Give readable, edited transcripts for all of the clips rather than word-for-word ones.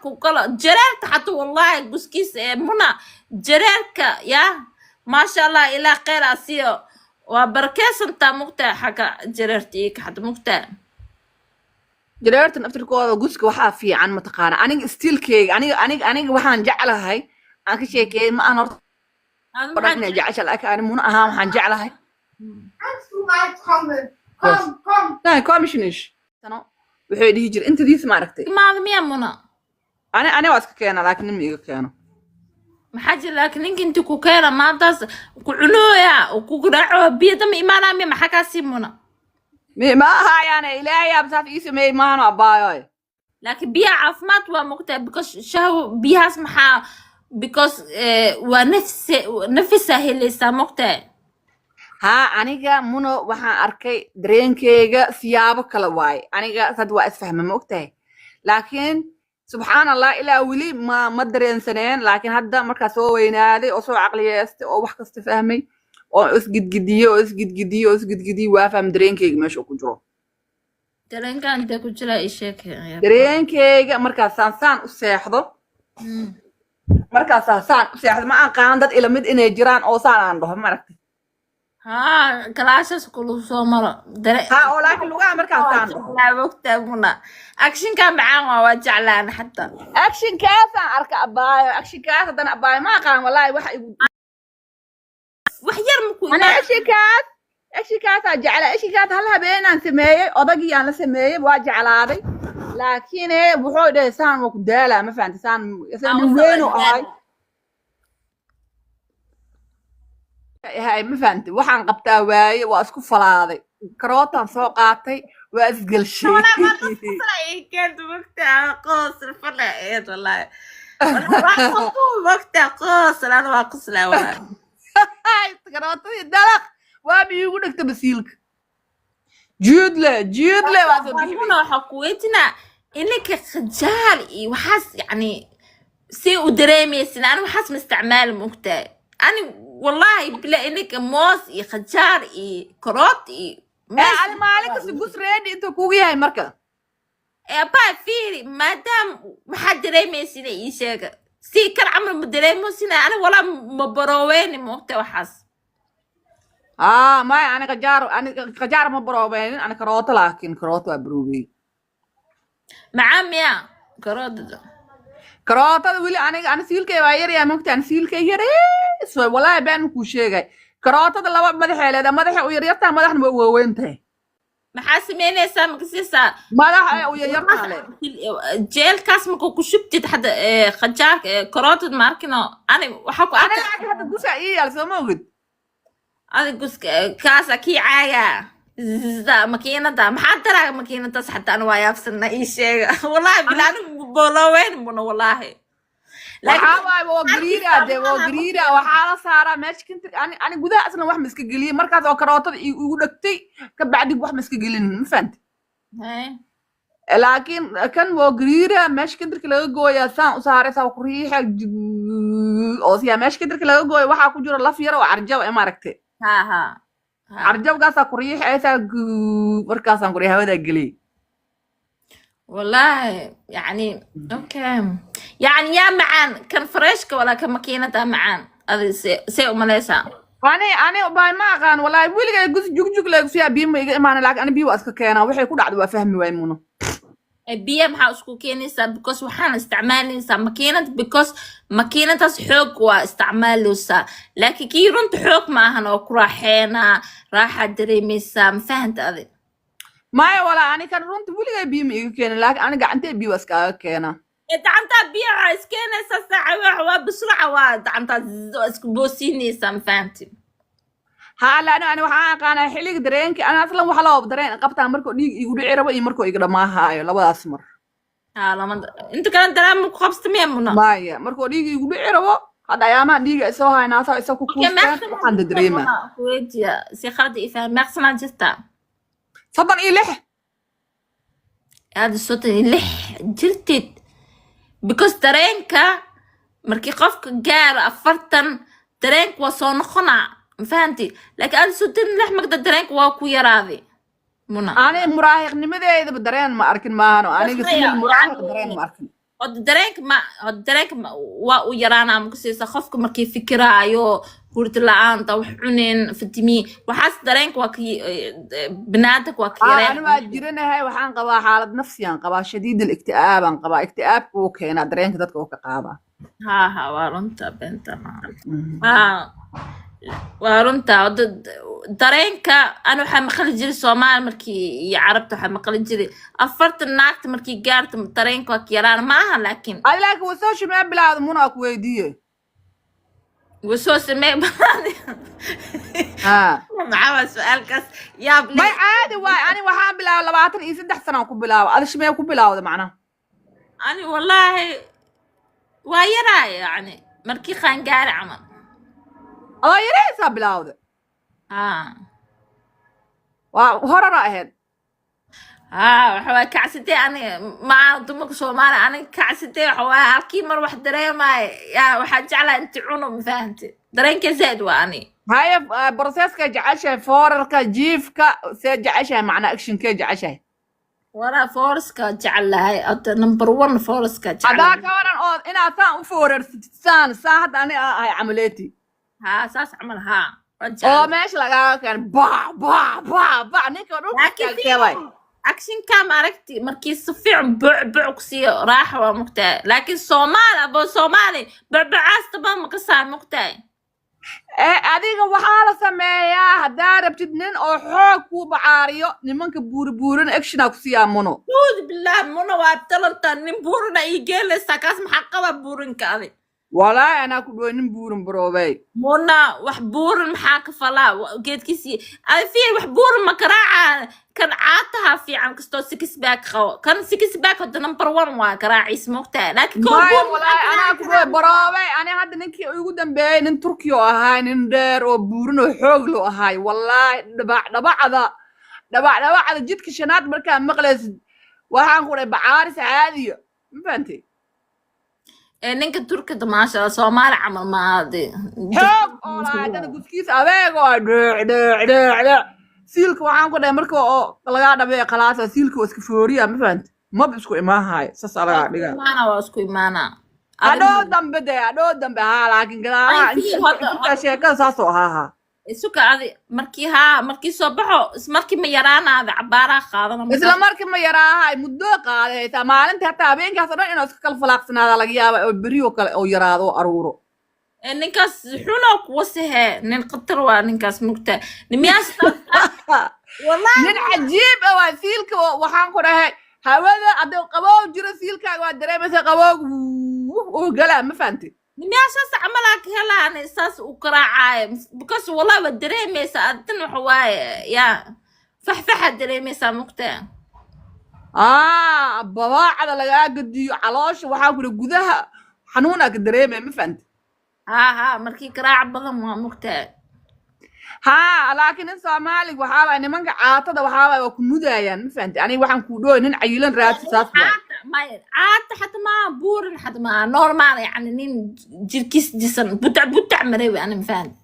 كوكلا جرالك حتى والله بسكيس منى جرالك يا ما شاء الله إلى خير أسيو وبركاس أنت مقطع حكا جرالتيك حتى مقطع جريرتن أفتركوا جوزك وحا في عن متقارن أنا ستيل كيك أنا وحان جعلها هاي أنا كشيء ما أنا رحنا جعش الأكل أنا منى أهم وحان جعلها هاي لا كوميشنش أنا وحيد يجر أنت دي سمعتي ما ميا منى أنا واسك كأنا لكن نمي كأنا محاجة لكن إنك أنت كوكيرا ما تص كعنويا وكقرعوا بيدم إيمانا مي محكاسي منى ما هاي أنا إلهي أبصف اسمي ما أنا أبايا لكن بيا عفمات ومقطع بكش شهو بيها اسمها بكش ونفسها هي اللي مقطع ها أنيقا منو وحان أركي درينكيغا سيابا كلا واي أنيقا ساد waa isfahma ma ogtahay laakiin subxaan allah ilaa weli ma dareensaneen laakiin hadda markaa soo weynaaday oo soo caqliyeystay oo wax kasta fahmay oo isgidgidiyey waa faham dareenkeyga meesha ku jiro dareenka inta ku jira ii sheeg dareenkeyga markaa saan u seexdo markaa saan u seexdo ma aqaan dad ila mid inay jiraan oo saan aan dhaho maragtay ها كلاسس كله سومر ها ولكن لغة مركز ثاني لا مكتبنا أكشن كان معاه وجعلان حتى أكشن كاسة أركب أباي أكشن كاسة أنا أباي ما كان والله وحير مكون أنا أكشن كاسة جعل أكشن كاسة هلا بينا سمية أضجي أنا سمية واجع هذا لكن بحود سان وكدالة ما فهمت سان وينه هاي هاي ما فهمت waxaan qabtaa waaye waa isku falaaday karootan soo qaatay waa isgalshay كنت وقتها قاصر فلا والله وقتها قاصر انا ما قصلا والله هاي karootadii dalaq waa biigu dhigta basiilka جيودله وانا حكويتنا انك خجال وحاس يعني سي ودريمي انا وحاس مستعمال مقتل أنا والله بلا إنك موز خجار كروت أنا مالك سبوس ريدي أنت كوي هاي مركز با فيري ما دام محد ريمي سنة يشاق سي كان عمر مدريمو سنة أنا ولا مبروين محتوى حس ما أنا خجار مبروين أنا كروت لكن كروت وبروبي معاميا كروت ده karootada weli aniga siilkay waa yar yaa moogta aan siilkay yarees wallahi baan ku sheegay karootada laba madaxeelada madaxa u yaryartaa madaxna waa waaweyntahay maxaa sameynaysaa makasiisa madaxa u yaryartaa jeelkaas markuu ku shubtid hadda khajaarka karootada maarkino ani waxa ku ana hadda gusa iyal soo moogid ani guska kaasa kii caaga makiinada maxaa daraa makiinadaas xataa ana waa yaabsana ii sheega wallahi bilaan boloweyn muna wallahi waxaa waay waa gariira waxaa la saaraa meesha kinta ani gudaha aslan wax ma iska geliyey markaas oo karootada igu dhagtay ka bacdi wax ma iska gelin ma fahanti laakiin kan waa gariira meesha kintarka laga gooyaa saan u saaray saa ku riixa oo siyaa meesha kintarka laga gooya waxaa ku jira laf yar oo carjab ma aragtay عرجوقاسا كوريح ايسا مركاسا كوريح هذا قلي والله يعني اوكي يعني يا معان كان فريشك ولا كان ماكينة معان هذا سيء مليسا انا باي ما كان والله ويلي جوج لا فيها بيم ما انا لكن انا بيو اسك كينا وحي ku dhacdo waa fahmi way muuno biya maxaa isku keenaysaa because waxaan isticmaalaysaa makiinad because makiinadaas xoog waa isticmaalaysaa laakiin kii runta xoog ma ahan oo ku raaxeena raaxa dareemaysaa ma fahanta adi maya walaa ani kan runta weligaa biyo ma iga keena laakiin ani gacantee biyo iskaaga keena gacantaa biyo waxaa iskeenaysaa saaca waa bisraca waa gacantaa isku boosiinaysaa ma fahanti ها لا أنا وحنا كان حليق درينك أنا أصلاً وحلا بدرين قبتها مركو ديك يقولوا عربة يمركو يقدر ما هاي لا بد أسمر لما أنت كان درام خبصت ميمنا ما هي مركو ديك يقولوا عربة هذا ياما ديك إسوها ناسا إسوا كوكوس عند دريمة كويت يا سيخرد إفهم مقصنا جستا صدق إلح هذا الصوت إلح جلتت بكوس درينك مركي قفك جار أفرتن درينك وصون خنع فهمتي لكن أنا سودين لحمك درينك واكو يراضي منى أنا مراهق نمدي إذا بدرين ما أركن ما أنا قصدي المراهق درين ما أركن dareenka waa u yaraanaa makasiisa qofka markii fikiraayo hurdi la-aanta wax cuneen fitamiin waxaas dareenka waa banaadamka waa ka yareen أنا ما جرينا وحان قبا حالة نفسيا قبا شديد الاكتئاب قبا اكتئاب كوكينا درين كدتك وكقابا ha waa runta beenta ha waa runta dareenka ana waxaa maqli jiray Soomaali markii iyo Carabta waxaa maqli jiray afartan naagta markii gaarto dareenka waa ka yaraan maaha laakiin لكن وسوش ما بلا منى كويدية وسو سمي ها معاه سؤال كاس يا ما بلي عادي واي أنا وحان بلا لبعتن إيه 6 سنة كبلا هذا شو ما كبلا هذا معناه أنا والله وايراي يعني مركي خانقاري عمل الله يريسا بلا هذا وهرا رأيهن وحوا كعستي أنا مع دمك Soomaali أنا كعستي وحوا هالكي مر واحد دريما يا واحد جعله أنت عنو مفهمتي درين كزاد وأني هاي بروسيسكا جعشة فورركا جيفكا سجعشة معنى أكشن كي جعشة ورا فورسكا جعل هاي نمبر 1 فورسكا جعل هذاك ورا أنا ثان فورر سان ساعد أنا هاي عمليتي أساس عمل ماشي لقى كان با نيكو لكن أكشن كام عرفتي مركي صفيع بع كسي راحة ومقتاي لكن Soomaali بععاس طبعا مقصار مقتاي adiga waxaa la sameeyaa hadaa rabtid nin oo xoog ku bacaariyo nimanka buurbuuran action ku siyaa mono بالله mono waa talanta nin buurna ii geelaysa kaas maxaa qaba buurinka adi والله أنا كنت وين بورن بروبي مونا وح بورن محاك فلا قيد كيسي أنا في وح بورن مكراعة كان عاتها في عن كستو سكس باك خو كان سكس باك هذا نمبر 1 وكراعي اسمه لكن كون والله أنا كنت وين بروبي أنا هذا نكي يقولون بين إن تركيا هاي ندير وبورن وحوغلو هاي والله دبع هذا جد كشنات مركان مقلس وهنقول بعارس عادية ما فهمتي ninka turkida maasha Allah Soomaali camal ma aadi xoog oo lahayd gudkiisa adeeg oo dhee siilka waxaan ku dhahay marka oo laga dhabay qalaasa siilka iska fooriya ma fahant ma isku imaahay saas laga dhigaa maana waa isku imaana adoo dambe ha laakiin gadaalaha inta sheekada saas oo ahaa isuka adi markii soo baxo markii ma yaraanaada cabaaraha qaadana isla markii ma yaraahay muddo qaadaysa maalinta hataa habeenkaas oo dhan inuu iska kala falaaqsanaada laga yaabo oo beriyo kale oo yaraado oo aruuro ninkaas xuno kuwa sahe nin qatar waa ninkaas mugta nimiyaas wallahi nin cajiib ah waa siilka waxaan ku dhahay hawada adoo qabow jiro siilkaaga waa dareemaysa qabow oo gala ma fahanti نمياشاس عملك هلا أنا إساس وكراعي بكس والله بدريميسا أدن وحواي يا فحفحة دريميسا مقتين بواعد لقا قديو علاش waxaa ku gudaha xanuuna ka dareemay ma fahant markii karaac badan waa mugtaa laakiin Soomaali waxa ay nimanka caatada waxa ay ku mudayaan ma fahant ani waxaan ku dhooy nin cayilan raadsaas ما عاد حتى ما بورن حتى ما نورمال يعني نين جركيس جسن بتع مريوي أنا مفهم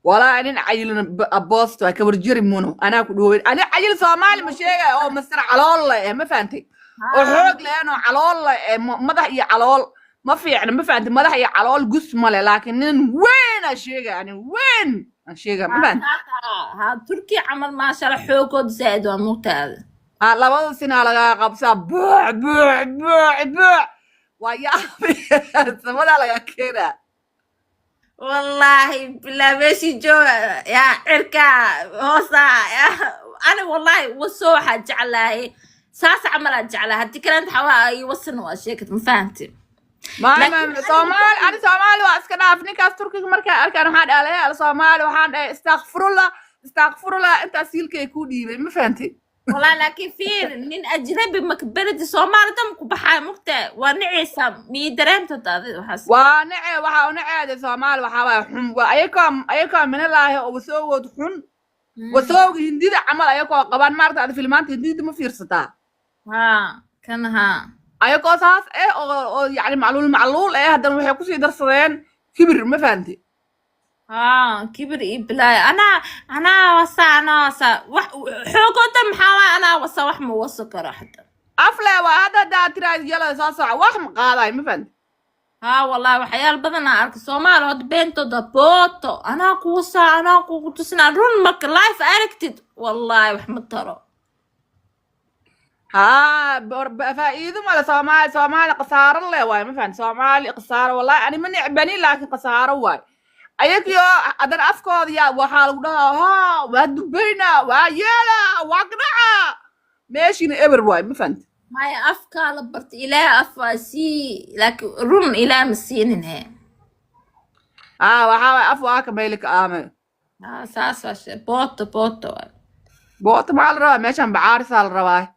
ولا نين عيل أبوست كبر جري منو أنا كده أنا عيل صومالي مش أو مصر على الله ما فهمتي وحق لأنه على الله ما ده هي على الله ما في يعني ما فهمت ما ده هي على الله قسم ماله لكن وين الشيء يعني وين الشيء ما فهمت ها تركي عمل ما شاء الله حقوق زائد وممتاز لابد سنة على قبسة بوع ويا سمونا على كده والله بلا ماشي جو يا عركة هوسا أنا والله وصوحة جعلها ساس عملها جعلها تكرنت حوا يوصلنا واشيكت مفهمتي ما صومال أنا صومال وأسكن أفني كاس تركي مركا أركان حد عليه صومال وحد استغفر الله أنت أسيل كيكودي ما فهمتي والله لكن في من أجنبي مكبرة Soomaali دم كبحة مقطع ونعيسى ميدرين تطاضي وحس ونعي Soomaali وحوا حم وأيكم من الله وسووا حن وسووا هندي عمل أيكم قبل مرة هذا فيلمات هندي ما في رصتا كان أيكم أساس أو يعني معلول هذا ما يحكوا شيء درسين كبر ما فهمتي كبر إبلا أنا وصا حوقو دم حوا أنا وصا وح موصك راحت أفلا وهذا دا تراي يلا ساسع واحد قاضي ما فهمت ها والله waxyaal badan aan arkay Soomaali hada beentooda booto anaa kugu saa anaa kugu tusina run marka life aragtid wallahi wax ma taro ها فإذا ما Soomaali قصار الله واي ما فهمت Soomaali قصار والله أنا مني عباني لكن قصار واي أيك يا أدر أفكار يا وحال ها ودبينا ويلا وقنعة ماشي نقبر واي ما فهمت maya afkaa la barta ilaa afaa sii laakiin run ilaa ma siininhe وحاول أفواك ميلك آمن saas waa shay booto بوت مع الروا ماشي بعارس على الرواي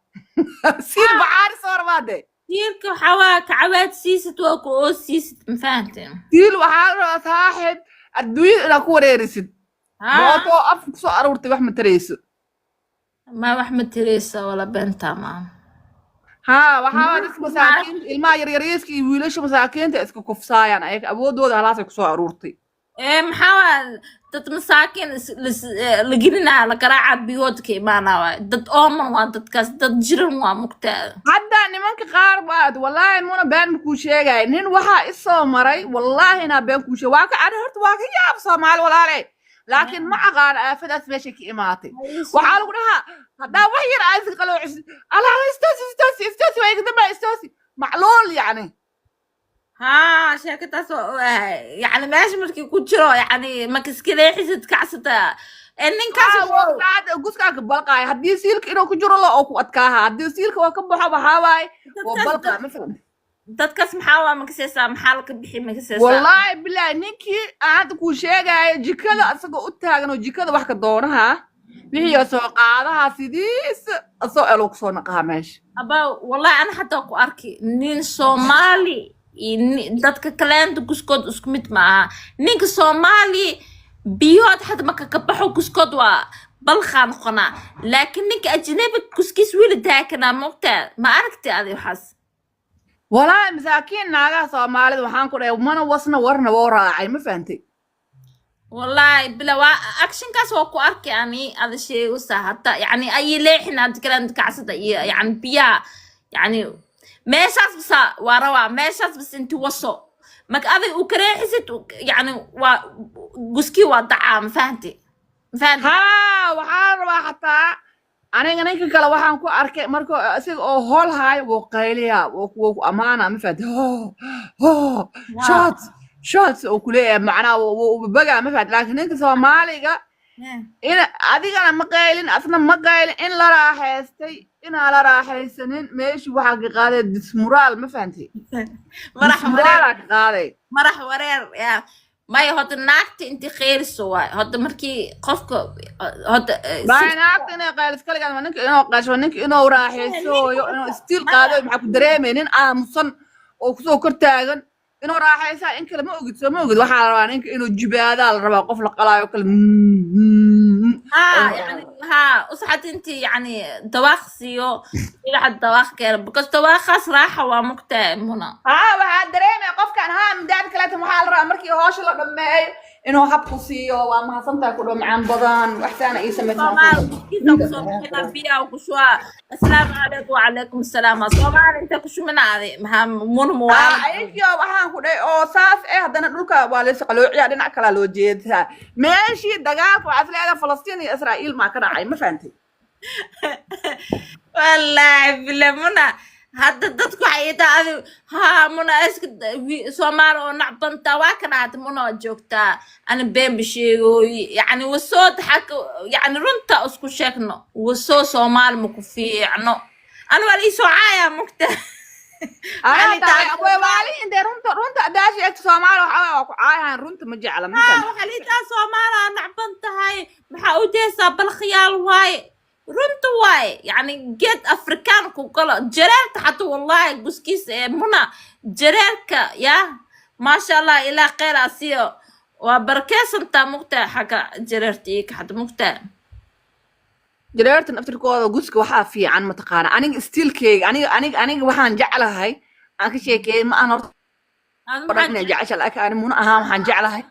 سير بعارس ورمادي diirka waxaa waa kacabaad siisid waa ku oo siisid ma fahanteen سير وحال صاحب الدوير إلى كورة رسد بوتو أفك سو أرورتي وحمد تريسو ma wax ma tiraysa wala beentaa maa ها وحاول اسم مساكين الماء يريسكي ويلش مساكين تأسكو كفصايان أيك أبو دود هلاس كسو أرورتي maxaa waa dad masaakiin la gelinaa la garaaca biyoodka imaanaa waay dad ooman waa dadkaas dad jiran waa mugtaada hadda nimanka qaar baad wallahi muna been ku sheegay nin waxa isoo maray wallahi na been ku sheegay waa ka aan horta waa ka yaab Soomaali walaale laakiin ma aqaan aafadaas meesha ka imaatay waxa lagu dhahaa hadda wax yar aas qaloocis ala istaasi way kadamba istaasi macluul yani ها شركتاas يعني ماشي markii ku jiro يعني ma kiskilay xisad kacsata ninkaas waa guskaaga balqaay hadii siilka inuu ku jiro la oo ku adkaaha hadii siilka waa ka baxo waxa waay oo balqa ma fahmin dadkaas maxaa waa ma kasaysaa maxaa la ka bixi ma kasaysaa wallahi billahi ninkii aad ku sheegay jikada asagoo u taagan oo jikada wax ka doonaha wixii soo qaadaha sidiis asoo elo ku soo naqaa meesha aba wallahi ana xataa ku arki nin Soomaali dadka kaleenta guskood isku mid maaha ninka Soomaali biyood xad marka ka baxo guskood waa balqaan qona laakiin ninka ajnabi guskiis wili taakana moqta ma aragtay adi waxaas wallahi masaakiin naaga Soomaalida waxaan ku dhahay mana wasna warna woo raacay ma fahantay wallahi bila waa action kaas waa ku arki ani ada shay u sahata yani ay leexina kaleenta kacsada yani biya yani meeshaas bas waa rawaa meeshaas bas inti waso marka adig u kareexisid yani waa guski waa dacaa ma fahanti ها waxaan rabaa xataa aniga ninka kale waxaan ku arkay markoo asiga oo hool haay wuu qayliya wuu amaana ma fahanti shots oo kuleeyahay macnaa wuu bagaa ma fahanti laakiin ninka Soomaaliga in adigana ma qaylin asna ma qaylin in la raaxaystay ina la raaxaysanin meeshii waxa ka qaaday dismoral ma fahanti marax wareer ya may hada naagta inti khayriso waay hada markii qofka hada naagta inay qaylis kaliya ninka inuu qasho ninka inuu raaxayso inuu stiil qaado maxaa ku dareemaynin aamusan oo ku soo kor taagan inuu raaxaysaa in kale ma ogid soo ma ogid waxa la rabaa ninka inuu jibaada la rabaa qof la qalaayo kale يعني ها وصحت انت يعني دواخسيو الى حد دواخ كان بس دواخس راحه ومكتئب هنا waxaa dareemay qofkan midaad kale tan waxa la rabaa markii hoosh la dhameeyo inuu hab ku siiyo waa mahadsantahay ku dhamcaan badan waxaana ay السلام عليكم وعليكم السلام Soomaali inta ku shumanaade mun ayayo waxaan ku dhahay oo saas hadana dhulka waa la isqaloociya dhinac kala loo jeedaa meeshii dagaalku asleeda Falastiin iyo Israa'iil ma ka dhacay ma fahantay wallahi bilamuna hadda dadku waxay tahay ha muna iska Soomaali oo nacbanta waa kanaad muna joogtaa ana been bisheego yani wasood xaq yani runta isku sheegno waso Soomaali ma ku fiicno ana wali soo caaya mugta waali inta runta daashi ee Soomaali waxa ku caayahan runta ma jecla ma fahantay waxa liita Soomaali nacbantahay maxaa u jeesaa bal khiyaal waay runta waay yani geed afrikaan ku kala jareerta xataa wallahi guskiis muna jareerka ya ma sha Allah ila khayr asiyo wa barkeesanta mugta xaga jareertii ka xad mugta jareertan aftirkooda guska waxa fiican ma taqaan aniga stiilkeyga aniga waxaan jeclahay aan ka sheekay ma aan horta jecesha laakiin muna ahaan waxaan jeclahay